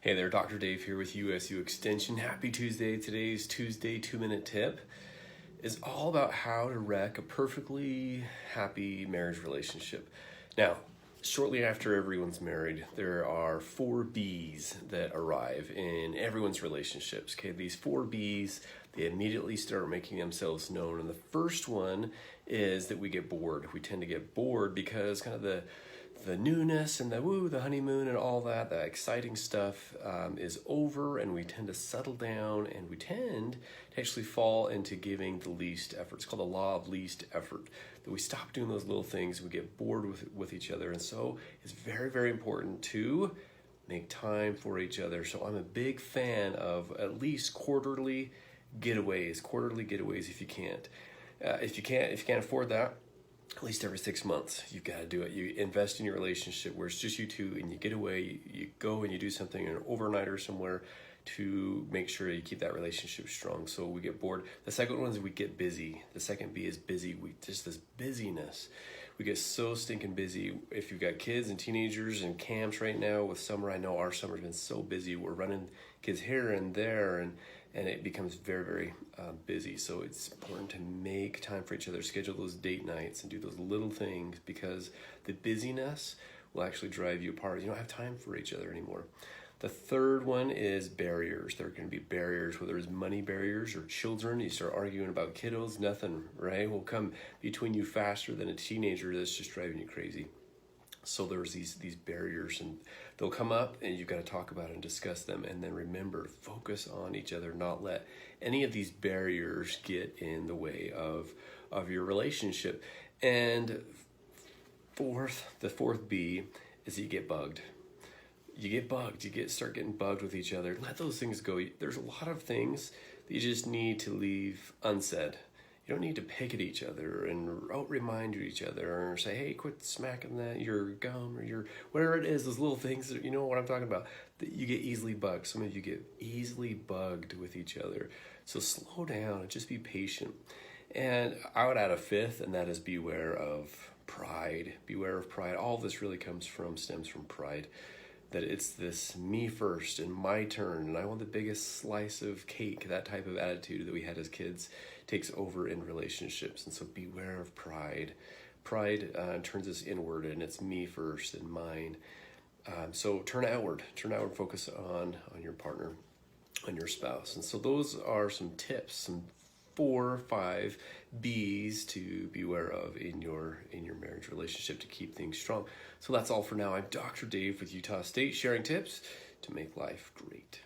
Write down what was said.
Hey there, Dr. Dave here with USU Extension. Happy Tuesday. Today's Tuesday 2-minute tip is all about how to wreck a perfectly happy marriage relationship. Now, shortly after everyone's married, there are 4 B's that arrive in everyone's relationships. Okay, these 4 B's, they immediately start making themselves known. And the first one is that we get bored. We tend to get bored because kind of the newness and the honeymoon and all that exciting stuff is over, and we tend to settle down, and we tend to actually fall into giving the least effort. It's called the law of least effort, that we stop doing those little things, we get bored with each other. And so it's very, very important to make time for each other. So I'm a big fan of at least quarterly getaways if you can't. If you can't afford that, at least every 6 months, you've got to do it. You invest in your relationship where it's just you two, and you get away, you go and you do something, an overnight or somewhere, to make sure you keep that relationship strong. So we get bored. The second one is we get busy. The second B is busy. Just this busyness. We get so stinking busy. If you've got kids and teenagers and camps right now with summer, I know our summer's been so busy. We're running kids here and there, and it becomes very, very busy. So it's important to make time for each other, schedule those date nights, and do those little things, because the busyness will actually drive you apart. You don't have time for each other anymore. The third one is barriers. There are going to be barriers, whether it's money barriers or children. You start arguing about kiddos, nothing, right, will come between you faster than a teenager that's just driving you crazy. So there's these barriers, and they'll come up, and you've got to talk about it and discuss them. And then remember, focus on each other, not let any of these barriers get in the way of your relationship. And the fourth B is that you get bugged. Start getting bugged with each other. Let those things go. There's a lot of things that you just need to leave unsaid. You don't need to pick at each other and remind each other, or say, hey, quit smacking your gum, or your whatever it is, those little things that, you know what I'm talking about, that you get easily bugged. Some of you get easily bugged with each other. So slow down and just be patient. And I would add a fifth, and that is beware of pride. Beware of pride. All of this really stems from pride. That it's this me first and my turn, and I want the biggest slice of cake. That type of attitude that we had as kids takes over in relationships. And so beware of pride. Pride turns us inward, and it's me first and mine. So turn outward, focus on your partner, on your spouse. And so those are some tips, some 4 or 5 B's to beware of in your marriage relationship to keep things strong. So that's all for now. I'm Dr. Dave with Utah State, sharing tips to make life great.